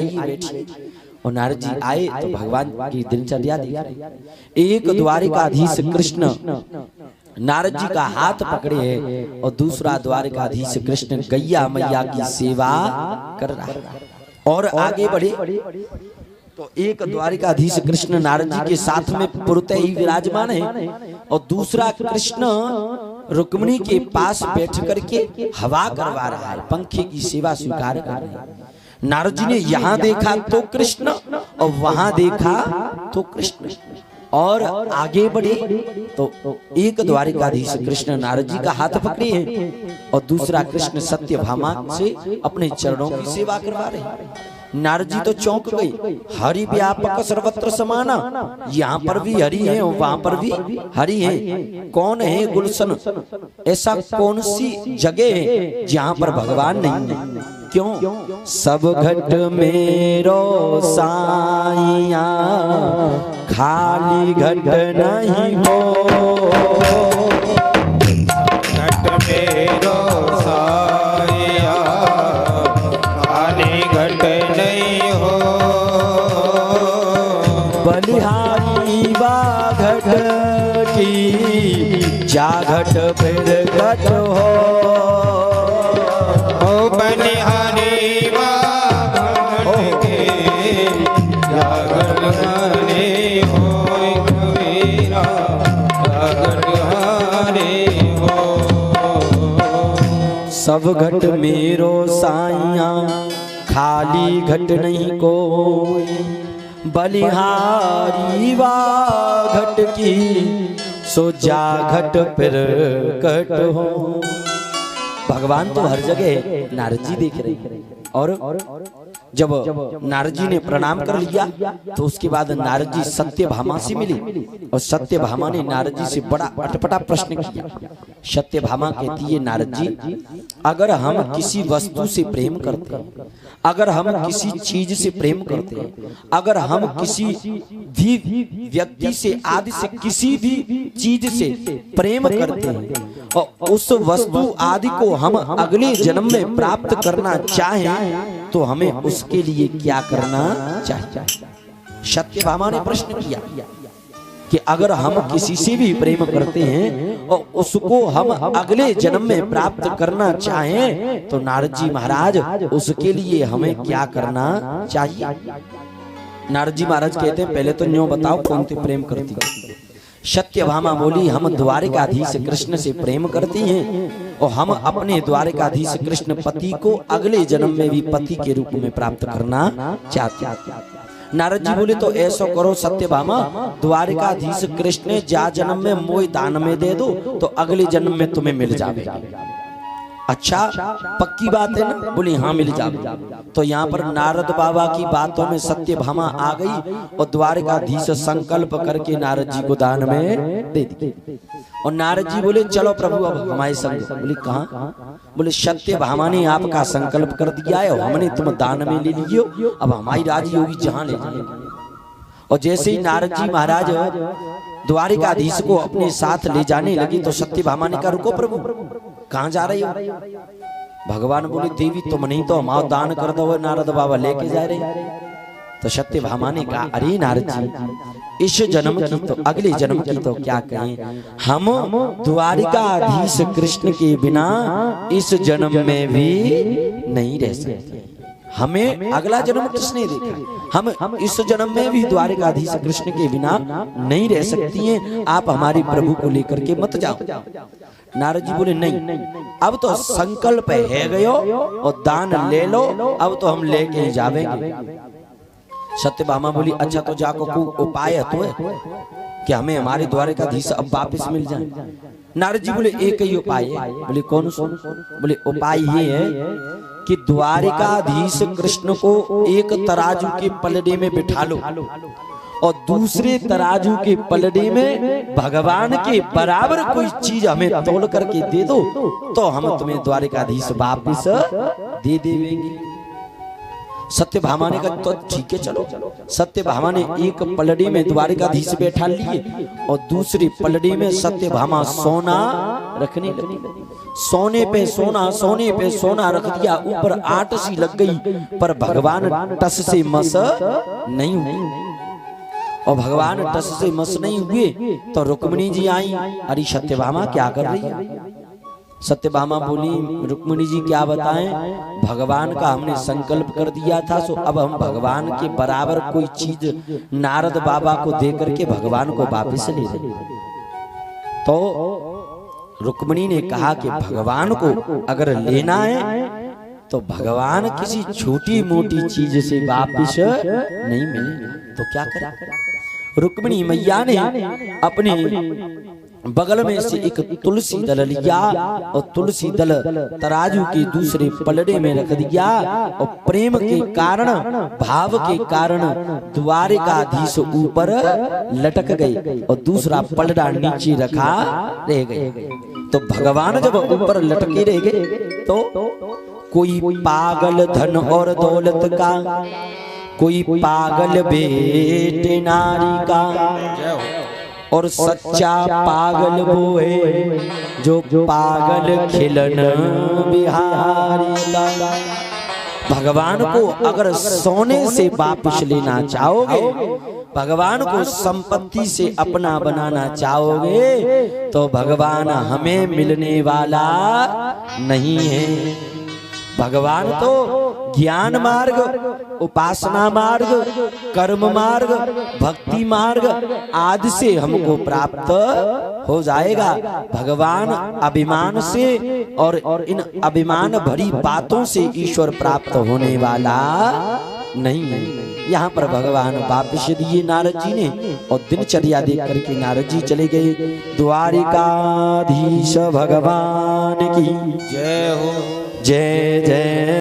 बैठी और नारद जी आए तो भगवान की दिनचर्या देख। एक द्वारिकाधीश कृष्ण नारद जी का हाथ पकड़े है और दूसरा द्वारिकाधीश कृष्ण गैया मैया की सेवा कर रहा है। और आगे बढ़े तो एक द्वारिकाधीश कृष्ण नारद जी के साथ में पुरते ही विराजमान है और दूसरा कृष्ण रुक्मिणी के पास बैठ करके हवा करवा रहा है, पंखे की सेवा स्वीकार कर रहा है। नारद जी ने यहाँ देखा तो कृष्ण और वहां देखा तो कृष्ण। और आगे बढ़े तो एक द्वारिकाधीश कृष्ण नारद जी का हाथ पकड़े हैं और दूसरा कृष्ण सत्यभामा से अपने चरणों की सेवा करवा रहे हैं। नारद जी तो चौंक गई, हरि व्यापक सर्वत्र समाना, यहाँ पर भी हरि है और वहां पर भी हरि है। कौन है गुलशन, ऐसा कौन सी जगह है जहाँ पर भगवान नहीं है? क्यों? सब घट मेरो साइया खाली घट नहीं हो, घट मेरो साइया खाली घट नहीं हो, बलिहारी बा घट की जा घट फिर घट हो, बनिहारी बा घट की जा घट हारे हो, कबीरा जा घट हारे हो। सब घट मेरो साइया खाली घट नहीं कोई, बलिहारी वा घट की सो जा घट फिर घट हो। भगवान तो हर जगह नारद जी देख रहे हैं। और जब नारद जी ने प्रणाम कर लिया तो उसके बाद नारद जी सत्यभामा से मिले और सत्यभामा ने नारद जी से बड़ा अटपटा प्रश्न किया। सत्यभामा कहती है, नारद जी अगर हम किसी वस्तु से प्रेम करते हैं, अगर हम किसी चीज से प्रेम करते हैं, अगर हम किसी भी व्यक्ति से आदि से किसी भी चीज से प्रेम करते हैं और उस वस्तु आदि को हम अगले जन्म में प्राप्त करना चाहें तो हमें उसके लिए क्या करना चाहिए? सत्यभामा ने प्रश्न किया कि अगर हम किसी से भी प्रेम करते हैं और उसको हम अगले जन्म में प्राप्त करना चाहें तो नारद जी महाराज उसके लिए हमें क्या करना चाहिए? नारद जी महाराज कहते हैं, पहले तो न्यों बताओ कौन से प्रेम करती है? सत्यभामा बोली, हम द्वारिकाधीश कृष्ण से प्रेम करती हैं और हम अपने द्वारिकाधीश कृष्ण पति को अगले जन्म में भी पति के रूप में प्राप्त करना चाहते हैं। नारद जी बोले, तो ऐसा करो सत्यभामा, द्वारिकाधीश कृष्ण जा जन्म में मोह दान में दे दो तो अगले जन्म में तुम्हें मिल जाएगा। अच्छा पक्की बात है ना? बोली हाँ मिल जाएगा। तो यहाँ पर नारद बाबा की बातों में सत्यभामा आ गई और द्वारिकाधीश संकल्प करके नारद जी को दान में दे दी। और नारद जी बोले, चलो प्रभु अब हमारे संग। बोले कहाँ? बोले सत्यभामा ने आपका संकल्प कर दिया है और हमने तुम दान में ले लियो, अब हमारी राजी होगी जहाँ ले जाएंगे। और जैसे ही नारद जी महाराज द्वारिकाधीश को अपने साथ ले जाने लगी तो सत्यभामा ने कहा, रुको प्रभु कहाँ जा रही हो? भगवान बोले, देवी तुम नहीं तो हमारा दान कर दो, नारद बाबा लेके जा रहे। तो सत्यभामा ने कहा, अरे नारद जी इस जन्म की तो अगले जन्म की तो क्या कहें, हम द्वारिकाधीश कृष्ण के बिना इस जन्म में भी नहीं रह सकते। हमें अगला जन्म किसने देखा? हम इस जन्म में भी द्वारिकाधीश कृष्ण के बिना नहीं रह सकती हैं। आप हमारे प्रभु को लेकर के मत जाओ। नारद जी बोले, नहीं अब तो संकल्प है गयो और दान ले लो, अब तो हम लेके ही जावेंगे। सत्यभामा बोली, अच्छा तो जाको को उपाय है तो है कि हमें हमारे द्वारिकाधीश अब वापस मिल जाए? नारद जी बोले, एक ही उपाय है। बोले कौन सा? बोले उपाय ये है कि द्वारिकाधीश कृष्ण को एक तराजू के पलड़े में बिठा लो और दूसरे तराजू के पलड़े में भगवान के बराबर कोई चीज हमें तोल करके दे दो तो हम तुम्हें द्वारिकाधीश वापस दे देंगे। सत्यभामा ने कहा तो ठीक है चलो। सत्यभामा ने एक पलड़ी में द्वारिकाधीश बैठा लिए और दूसरी पलड़ी में सत्यभामा सोना रखने लगी। सोने पे सोना, सोने पे सोना रख दिया। ऊपर आट सी लग गई पर भगवान टस से मस नहीं हुए। और भगवान टस से मस नहीं हुए तो रुक्मिणी जी आई। अरे सत्यभामा क्या कर रही है? सत्यभामा बोली रुक्मिणी जी क्या बताएं, भगवान का हमने संकल्प कर दिया था, सो अब हम भगवान के बराबर कोई चीज नारद बाबा को दे करके भगवान को वापस ले लें। तो रुक्मिणी ने कहा कि भगवान को अगर लेना है तो भगवान किसी छोटी मोटी चीज से वापस नहीं मिले तो क्या करें। रुक्मिणी मैया ने अपने बगल में से एक तुलसी दल लिया और तुलसी दल तराजू के दूसरे पलड़े में रख दिया और प्रेम के कारण, भाव के कारण द्वारिकाधीश ऊपर लटक गए और दूसरा पलड़ा नीचे रखा रह गए। तो भगवान जब ऊपर लटके रह गए तो कोई पागल धन और दौलत का, कोई पागल बेटे नारी का, और सच्चा पागल वो है जो पागल खिलन बिहारी का। भगवान को अगर सोने से वापस लेना चाहोगे, भगवान को संपत्ति से अपना बनाना चाहोगे तो भगवान हमें मिलने वाला नहीं है। भगवान तो ज्ञान मार्ग, उपासना मार्ग, कर्म मार्ग, भक्ति मार्ग आदि से हमको प्राप्त हो जाएगा। भगवान अभिमान से और इन अभिमान भरी बातों से ईश्वर प्राप्त होने वाला नहीं है। यहाँ पर भगवान वापिस दिए नारद जी ने और दिनचर्या देख करके नारद जी चले गए। द्वारिकाधीश भगवान की जय हो। जय जय।